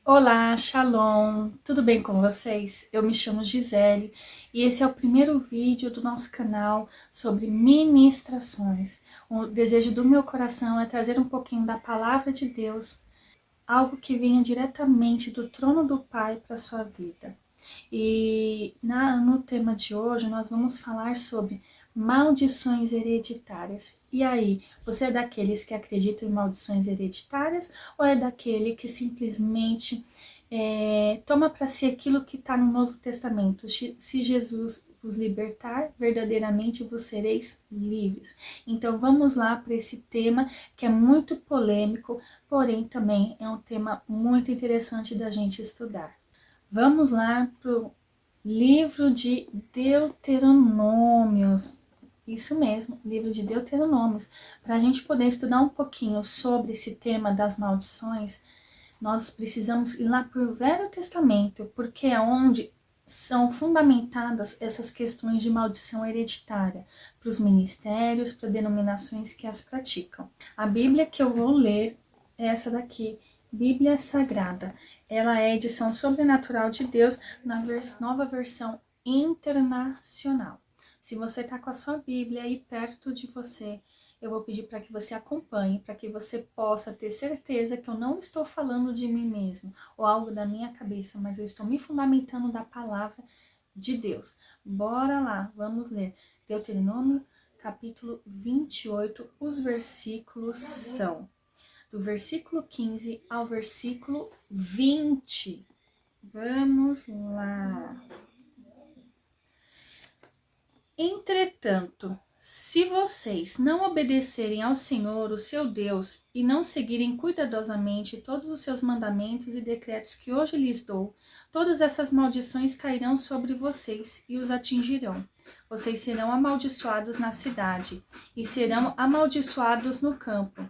Olá, Shalom! Tudo bem com vocês? Eu me chamo Gisele e esse é o primeiro vídeo do nosso canal sobre ministrações. O desejo do meu coração é trazer um pouquinho da palavra de Deus, algo que venha diretamente do trono do Pai para a sua vida. E no tema de hoje nós vamos falar sobre maldições hereditárias. E aí, você é daqueles que acreditam em maldições hereditárias ou é daquele que simplesmente toma para si aquilo que está no Novo Testamento? Se Jesus vos libertar, verdadeiramente vos sereis livres. Então vamos lá para esse tema que é muito polêmico, porém também é um tema muito interessante da gente estudar. Vamos lá para o livro de Deuteronômios. Isso mesmo, livro de Deuteronômios. Para a gente poder estudar um pouquinho sobre esse tema das maldições, nós precisamos ir lá para o Velho Testamento, porque é onde são fundamentadas essas questões de maldição hereditária para os ministérios, para denominações que as praticam. A Bíblia que eu vou ler é essa daqui, Bíblia Sagrada. Ela é edição sobrenatural de Deus na nova versão internacional. Se você está com a sua Bíblia aí perto de você, eu vou pedir para que você acompanhe, para que você possa ter certeza que eu não estou falando de mim mesmo ou algo da minha cabeça, mas eu estou me fundamentando da palavra de Deus. Bora lá, vamos ler. Deuteronômio, capítulo 28, os versículos são do versículo 15 ao versículo 20. Vamos lá. Entretanto, se vocês não obedecerem ao Senhor, o seu Deus, e não seguirem cuidadosamente todos os seus mandamentos e decretos que hoje lhes dou, todas essas maldições cairão sobre vocês e os atingirão. Vocês serão amaldiçoados na cidade e serão amaldiçoados no campo.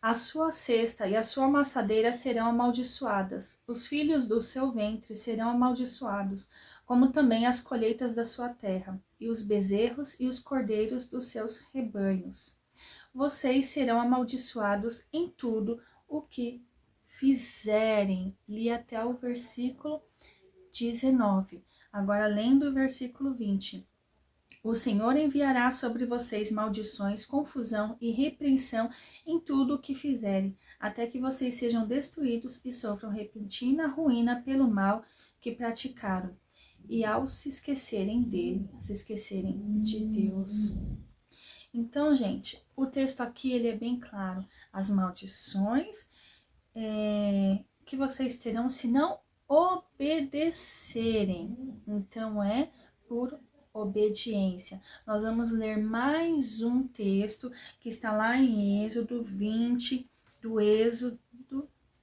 A sua cesta e a sua amassadeira serão amaldiçoadas. Os filhos do seu ventre serão amaldiçoados, como também as colheitas da sua terra, e os bezerros e os cordeiros dos seus rebanhos. Vocês serão amaldiçoados em tudo o que fizerem. Li até o versículo 19. Agora, lendo o versículo 20. O Senhor enviará sobre vocês maldições, confusão e repreensão em tudo o que fizerem, até que vocês sejam destruídos e sofram repentina ruína pelo mal que praticaram. E ao se esquecerem dele, se esquecerem de Deus. Então, gente, o texto aqui ele é bem claro. As maldições que vocês terão se não obedecerem. Então, é por obediência. Nós vamos ler mais um texto que está lá em Êxodo 20, do Êxodo,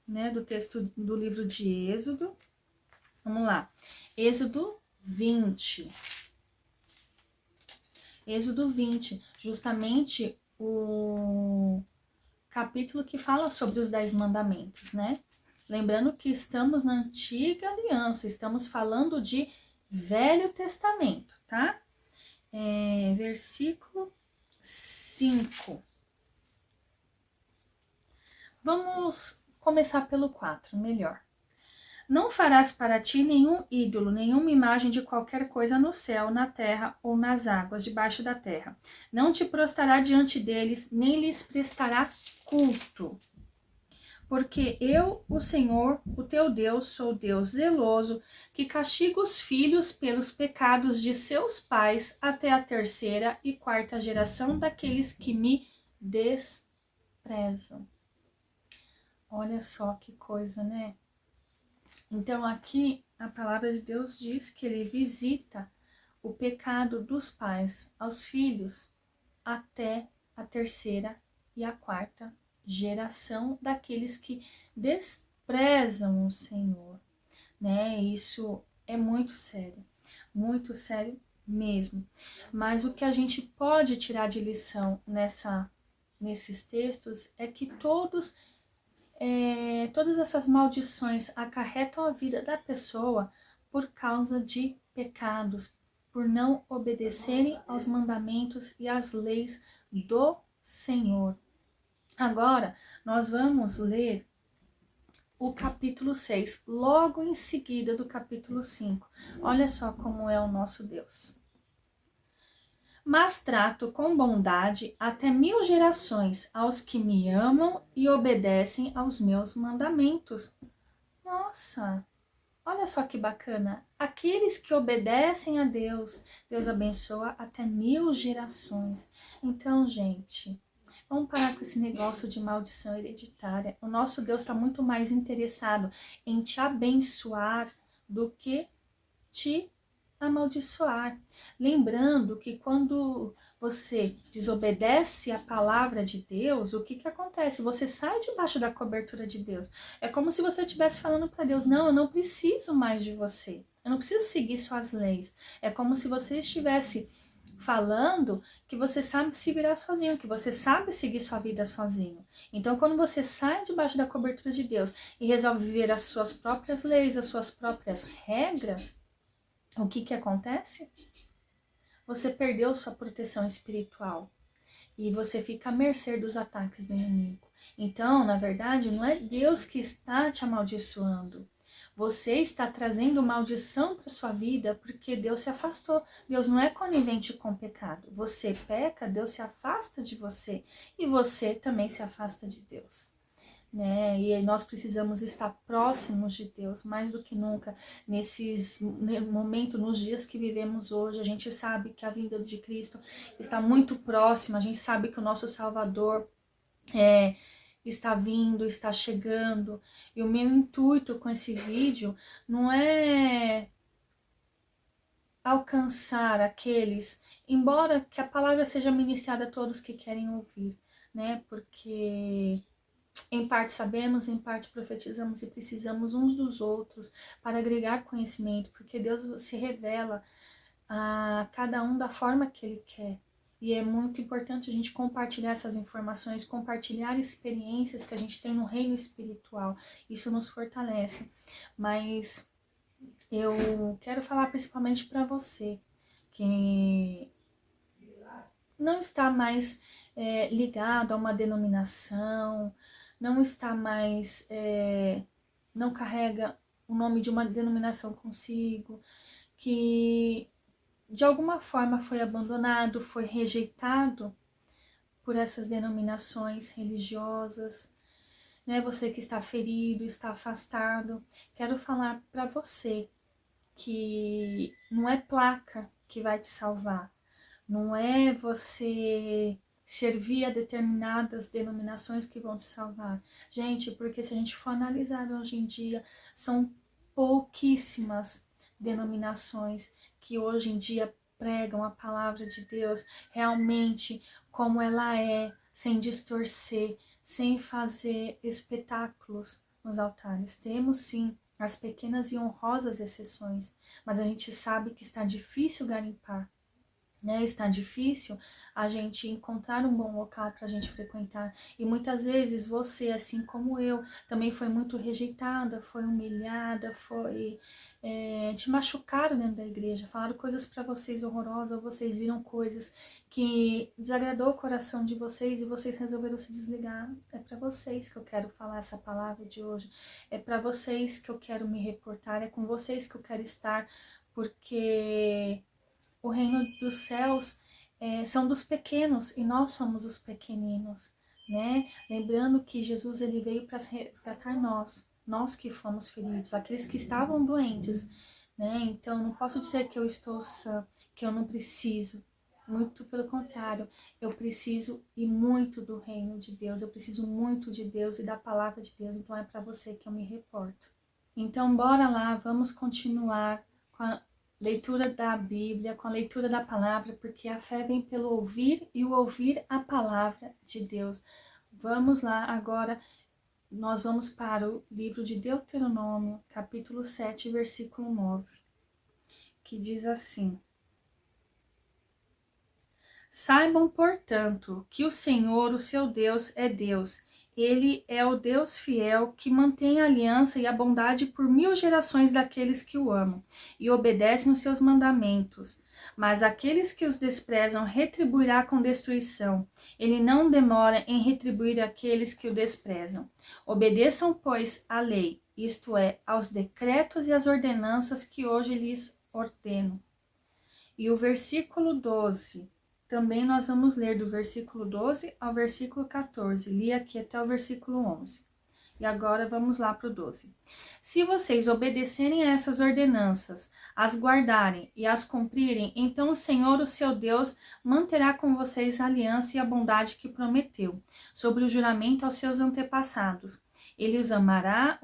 né, do texto do livro de Êxodo. Vamos lá. Êxodo 20. Êxodo 20, justamente o capítulo que fala sobre os 10 mandamentos, né? Lembrando que estamos na antiga aliança, estamos falando de Velho Testamento, tá? Versículo 5. Vamos começar pelo 4, melhor. Não farás para ti nenhum ídolo, nenhuma imagem de qualquer coisa no céu, na terra ou nas águas debaixo da terra. Não te prostrará diante deles, nem lhes prestará culto. Porque eu, o Senhor, o teu Deus, sou Deus zeloso, que castiga os filhos pelos pecados de seus pais até a terceira e quarta geração daqueles que me desprezam. Olha só que coisa, né? Então aqui a palavra de Deus diz que ele visita o pecado dos pais aos filhos até a terceira e a quarta geração daqueles que desprezam o Senhor, né? Isso é muito sério mesmo. Mas o que a gente pode tirar de lição nesses textos é que todas essas maldições acarretam a vida da pessoa por causa de pecados, por não obedecerem aos mandamentos e às leis do Senhor. Agora, nós vamos ler o capítulo 6, logo em seguida do capítulo 5. Olha só como é o nosso Deus. Mas trato com bondade até 1000 gerações aos que me amam e obedecem aos meus mandamentos. Nossa, olha só que bacana. Aqueles que obedecem a Deus, Deus abençoa até 1000 gerações. Então, gente, vamos parar com esse negócio de maldição hereditária. O nosso Deus está muito mais interessado em te abençoar do que te amaldiçoar. Lembrando que quando você desobedece a palavra de Deus, o que que acontece? Você sai debaixo da cobertura de Deus. É como se você estivesse falando para Deus: não, eu não preciso mais de você. Eu não preciso seguir suas leis. É como se você estivesse falando que você sabe se virar sozinho, que você sabe seguir sua vida sozinho. Então, quando você sai debaixo da cobertura de Deus e resolve viver as suas próprias leis, as suas próprias regras, o que que acontece? Você perdeu sua proteção espiritual e você fica à mercê dos ataques do inimigo. Então, na verdade, não é Deus que está te amaldiçoando. Você está trazendo maldição para sua vida porque Deus se afastou. Deus não é conivente com o pecado. Você peca, Deus se afasta de você e você também se afasta de Deus. Né? E nós precisamos estar próximos de Deus mais do que nunca nesses momentos, nos dias que vivemos hoje. A gente sabe que a vinda de Cristo está muito próxima, a gente sabe que o nosso Salvador está vindo, está chegando. E o meu intuito com esse vídeo não é alcançar aqueles, embora que a palavra seja ministrada a todos que querem ouvir, né? Porque em parte sabemos, em parte profetizamos e precisamos uns dos outros para agregar conhecimento, porque Deus se revela a cada um da forma que Ele quer. E é muito importante a gente compartilhar essas informações, compartilhar experiências que a gente tem no reino espiritual. Isso nos fortalece. Mas eu quero falar principalmente para você que não está mais ligado a uma denominação, não está mais, não carrega o nome de uma denominação consigo, que de alguma forma foi abandonado, foi rejeitado por essas denominações religiosas, né? Você que está ferido, está afastado, quero falar para você que não é placa que vai te salvar, não é você servir a determinadas denominações que vão te salvar. Gente, porque se a gente for analisar hoje em dia, são pouquíssimas denominações que hoje em dia pregam a palavra de Deus realmente como ela é, sem distorcer, sem fazer espetáculos nos altares. Temos sim as pequenas e honrosas exceções, mas a gente sabe que está difícil garimpar, né? Está difícil a gente encontrar um bom local para a gente frequentar. E muitas vezes você, assim como eu, também foi muito rejeitada, foi humilhada, te machucaram dentro da igreja, falaram coisas para vocês horrorosas, vocês viram coisas que desagradou o coração de vocês e vocês resolveram se desligar. É para vocês que eu quero falar essa palavra de hoje, é para vocês que eu quero me reportar, é com vocês que eu quero estar, porque o reino dos céus são dos pequenos e nós somos os pequeninos, né? Lembrando que Jesus ele veio para resgatar nós que fomos feridos, aqueles que estavam doentes, né? Então não posso dizer que eu estou sã, que eu não preciso. Muito pelo contrário, eu preciso e muito do reino de Deus, eu preciso muito de Deus e da palavra de Deus, então é para você que eu me reporto. Então bora lá, vamos continuar com a leitura da Bíblia, com a leitura da palavra, porque a fé vem pelo ouvir e o ouvir a palavra de Deus. Vamos lá, agora nós vamos para o livro de Deuteronômio, capítulo 7, versículo 9, que diz assim: Saibam, portanto, que o Senhor, o seu Deus, é Deus. Ele é o Deus fiel que mantém a aliança e a bondade por 1000 gerações daqueles que o amam e obedecem os seus mandamentos. Mas aqueles que os desprezam retribuirá com destruição. Ele não demora em retribuir aqueles que o desprezam. Obedeçam, pois, à lei, isto é, aos decretos e às ordenanças que hoje lhes ordeno. E o versículo 12, também nós vamos ler do versículo 12 ao versículo 14. Li aqui até o versículo 11. E agora vamos lá para o 12. Se vocês obedecerem a essas ordenanças, as guardarem e as cumprirem, então o Senhor, o seu Deus, manterá com vocês a aliança e a bondade que prometeu, sobre o juramento aos seus antepassados. Ele os amará,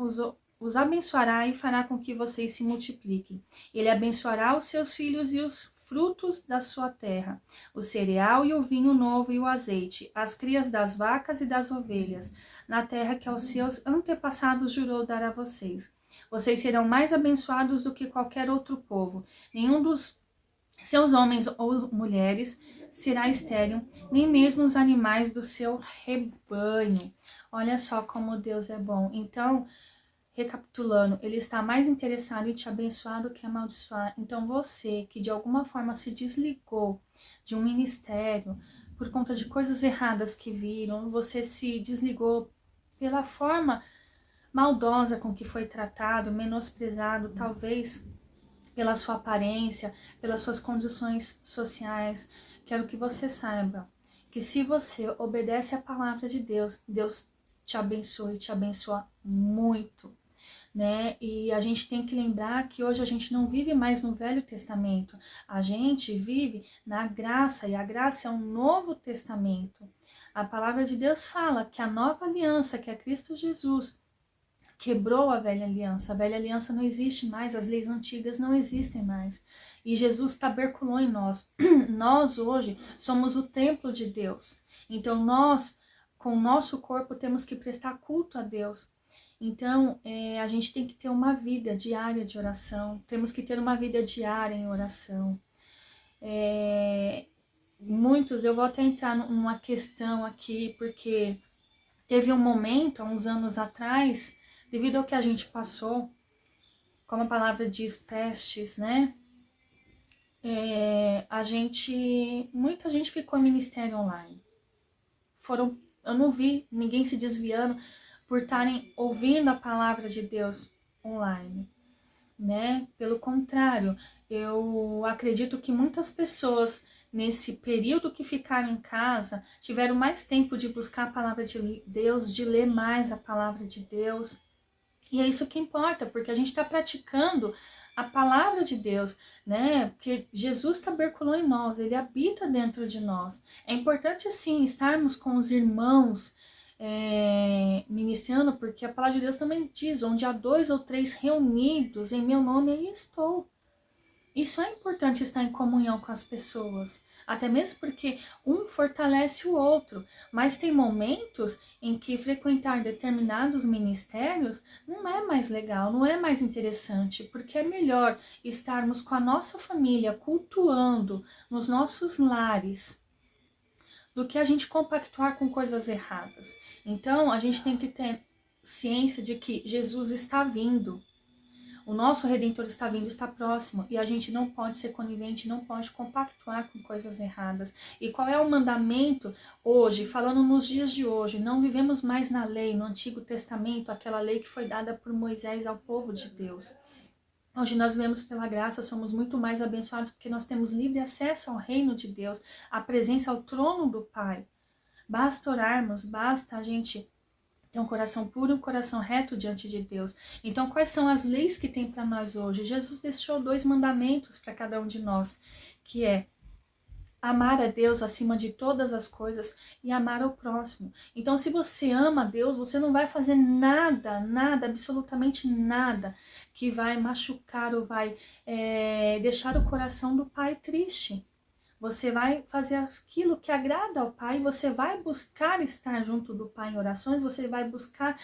os abençoará e fará com que vocês se multipliquem. Ele abençoará os seus filhos e os frutos da sua terra, o cereal e o vinho novo e o azeite, as crias das vacas e das ovelhas, na terra que aos seus antepassados jurou dar a vocês. Vocês serão mais abençoados do que qualquer outro povo. Nenhum dos seus homens ou mulheres será estéril, nem mesmo os animais do seu rebanho. Olha só como Deus é bom. Então, recapitulando, ele está mais interessado em te abençoar do que amaldiçoar. Então você que de alguma forma se desligou de um ministério por conta de coisas erradas que viram, você se desligou pela forma maldosa com que foi tratado, menosprezado, talvez pela sua aparência, pelas suas condições sociais. Quero que você saiba que se você obedece à palavra de Deus, Deus te abençoa e te abençoa muito. Né? E a gente tem que lembrar que hoje a gente não vive mais no Velho Testamento, a gente vive na graça, e a graça é um novo testamento. A palavra de Deus fala que a nova aliança, que é Cristo Jesus, quebrou a velha aliança não existe mais, as leis antigas não existem mais, e Jesus taberculou em nós. Nós hoje somos o templo de Deus, então nós, com o nosso corpo, temos que prestar culto a Deus. Então, a gente tem que ter uma vida diária de oração, temos que ter uma vida diária em oração. Muitos, eu vou até entrar numa questão aqui, porque teve um momento, há uns anos atrás, devido ao que a gente passou, como a palavra diz, pestes, né? Muita gente ficou em ministério online. Eu não vi ninguém se desviando por estarem ouvindo a palavra de Deus online, né? Pelo contrário, eu acredito que muitas pessoas nesse período que ficaram em casa tiveram mais tempo de buscar a palavra de Deus, de ler mais a palavra de Deus. E é isso que importa, porque a gente está praticando a palavra de Deus, né? Porque Jesus taberculou em nós, ele habita dentro de nós. É importante, sim, estarmos com os irmãos ministrando, porque a palavra de Deus também diz: onde há 2 ou 3 reunidos em meu nome, aí estou. Isso é importante, estar em comunhão com as pessoas, até mesmo porque um fortalece o outro, mas tem momentos em que frequentar determinados ministérios não é mais legal, não é mais interessante, porque é melhor estarmos com a nossa família cultuando nos nossos lares do que a gente compactuar com coisas erradas. Então, a gente tem que ter ciência de que Jesus está vindo. O nosso Redentor está vindo, está próximo, e a gente não pode ser conivente, não pode compactuar com coisas erradas. E qual é o mandamento hoje, falando nos dias de hoje? Não vivemos mais na lei, no Antigo Testamento, aquela lei que foi dada por Moisés ao povo de Deus. Hoje nós vivemos pela graça, somos muito mais abençoados porque nós temos livre acesso ao reino de Deus, a presença ao trono do Pai. Basta orarmos, basta a gente ter um coração puro, um coração reto diante de Deus. Então, quais são as leis que tem para nós hoje? Jesus deixou 2 mandamentos para cada um de nós, que é amar a Deus acima de todas as coisas e amar ao próximo. Então, se você ama a Deus, você não vai fazer nada, absolutamente nada, que vai machucar ou vai deixar o coração do Pai triste. Você vai fazer aquilo que agrada ao Pai, você vai buscar estar junto do Pai em orações, você vai buscar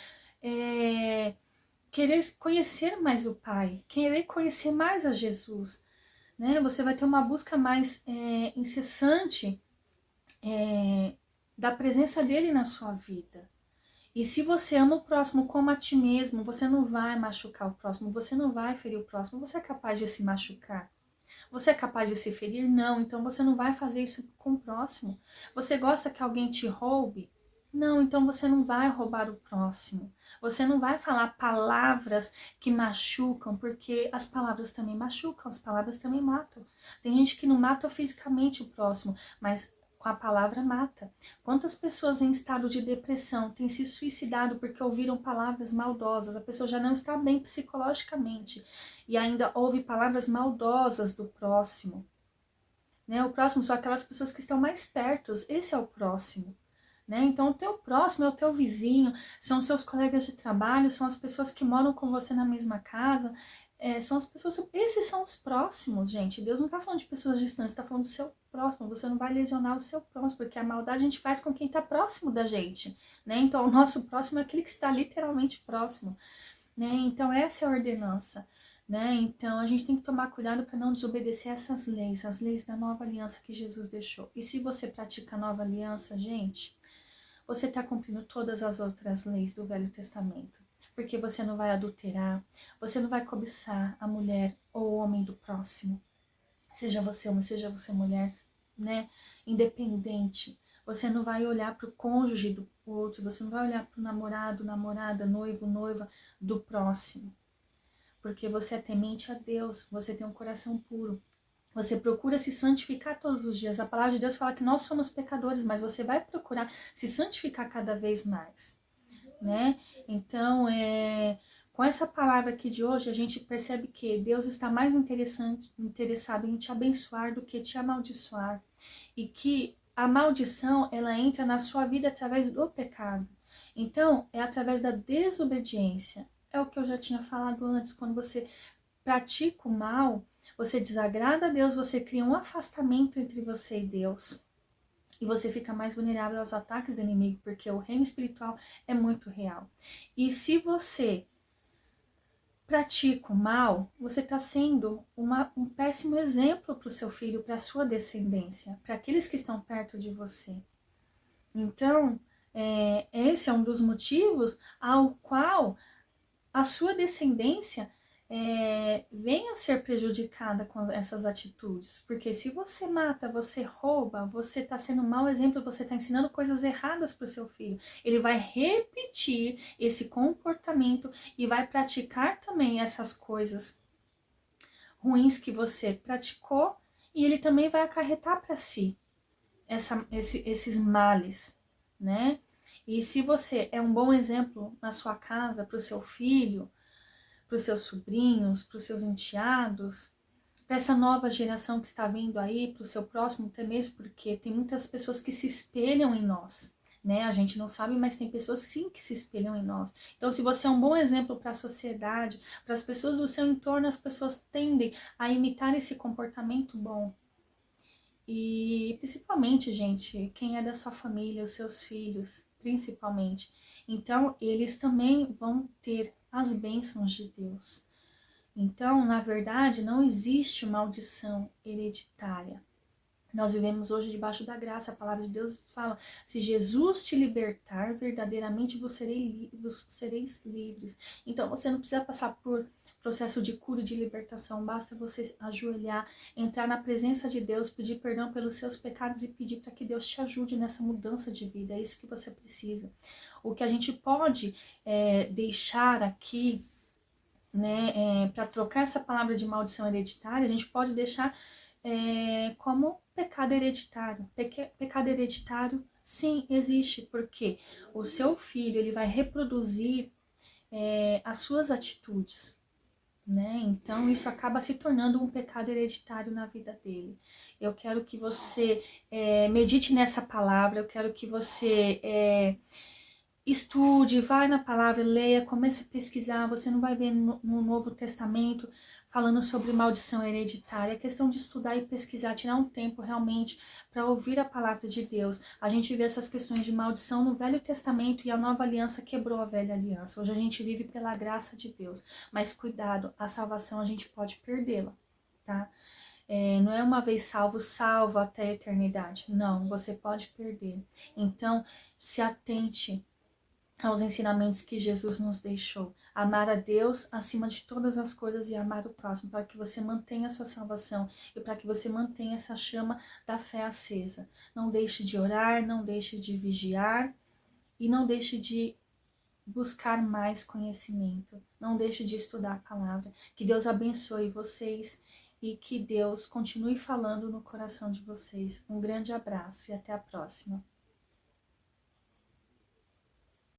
querer conhecer mais o Pai, querer conhecer mais a Jesus, né? Você vai ter uma busca mais incessante da presença dele na sua vida. E se você ama o próximo como a ti mesmo, você não vai machucar o próximo, você não vai ferir o próximo, você é capaz de se machucar. Você é capaz de se ferir? Não, então você não vai fazer isso com o próximo. Você gosta que alguém te roube? Não, então você não vai roubar o próximo. Você não vai falar palavras que machucam, porque as palavras também machucam, as palavras também matam. Tem gente que não mata fisicamente o próximo, mas com a palavra mata. Quantas pessoas em estado de depressão têm se suicidado porque ouviram palavras maldosas? A pessoa já não está bem psicologicamente e ainda ouve palavras maldosas do próximo. Né? O próximo são aquelas pessoas que estão mais perto, esse é o próximo. Né? Então, o teu próximo é o teu vizinho, são seus colegas de trabalho, são as pessoas que moram com você na mesma casa, são as pessoas, esses são os próximos, gente. Deus não está falando de pessoas distantes, está falando do seu próximo. Você não vai lesionar o seu próximo, porque a maldade a gente faz com quem está próximo da gente. Né? Então, o nosso próximo é aquele que está literalmente próximo. Né? Então, essa é a ordenança. Né? Então, a gente tem que tomar cuidado para não desobedecer essas leis, as leis da nova aliança que Jesus deixou. E se você pratica a nova aliança, gente, você está cumprindo todas as outras leis do Velho Testamento. Porque você não vai adulterar, você não vai cobiçar a mulher ou o homem do próximo. Seja você homem, seja você mulher, né? Independente. Você não vai olhar para o cônjuge do outro, você não vai olhar para o namorado, namorada, noivo, noiva do próximo. Porque você é temente a Deus, você tem um coração puro. Você procura se santificar todos os dias. A palavra de Deus fala que nós somos pecadores, mas você vai procurar se santificar cada vez mais, né? Então, com essa palavra aqui de hoje, a gente percebe que Deus está mais interessado em te abençoar do que te amaldiçoar. E que a maldição, ela entra na sua vida através do pecado. Então, é através da desobediência. É o que eu já tinha falado antes, quando você pratica o mal, você desagrada a Deus, você cria um afastamento entre você e Deus. E você fica mais vulnerável aos ataques do inimigo, porque o reino espiritual é muito real. E se você pratica o mal, você está sendo um péssimo exemplo para o seu filho, para a sua descendência, para aqueles que estão perto de você. Então, esse é um dos motivos ao qual a sua descendência venha a ser prejudicada com essas atitudes. Porque se você mata, você rouba, você está sendo um mau exemplo, você está ensinando coisas erradas para o seu filho. Ele vai repetir esse comportamento e vai praticar também essas coisas ruins que você praticou, e ele também vai acarretar para si esses males, né? E se você é um bom exemplo na sua casa para o seu filho, para os seus sobrinhos, para os seus enteados, para essa nova geração que está vindo aí, para o seu próximo, até mesmo porque tem muitas pessoas que se espelham em nós, né? A gente não sabe, mas tem pessoas sim que se espelham em nós. Então, se você é um bom exemplo para a sociedade, para as pessoas do seu entorno, as pessoas tendem a imitar esse comportamento bom. E principalmente, gente, quem é da sua família, os seus filhos, principalmente. Então, eles também vão ter as bênçãos de Deus. Então, na verdade, não existe maldição hereditária. Nós vivemos hoje debaixo da graça. A palavra de Deus fala: se Jesus te libertar, verdadeiramente sereis livres. Então, você não precisa passar por processo de cura e de libertação. Basta você ajoelhar, entrar na presença de Deus, pedir perdão pelos seus pecados e pedir para que Deus te ajude nessa mudança de vida. É isso que você precisa. O que a gente pode deixar aqui, né, para trocar essa palavra de maldição hereditária, a gente pode deixar como pecado hereditário. Pecado hereditário, sim, existe, porque o seu filho ele vai reproduzir as suas atitudes, né? Então isso acaba se tornando um pecado hereditário na vida dele. Eu quero que você medite nessa palavra, eu quero que você estude, vai na palavra, leia, comece a pesquisar. Você não vai ver no Novo Testamento falando sobre maldição hereditária. É questão de estudar e pesquisar, tirar um tempo realmente para ouvir a palavra de Deus. A gente vê essas questões de maldição no Velho Testamento e a Nova Aliança quebrou a Velha Aliança. Hoje a gente vive pela graça de Deus. Mas cuidado, a salvação a gente pode perdê-la, tá? Não é uma vez salvo, salvo até a eternidade. Não, você pode perder. Então, se atente aos ensinamentos que Jesus nos deixou. Amar a Deus acima de todas as coisas e amar o próximo, para que você mantenha a sua salvação e para que você mantenha essa chama da fé acesa. Não deixe de orar, não deixe de vigiar e não deixe de buscar mais conhecimento. Não deixe de estudar a palavra. Que Deus abençoe vocês e que Deus continue falando no coração de vocês. Um grande abraço e até a próxima.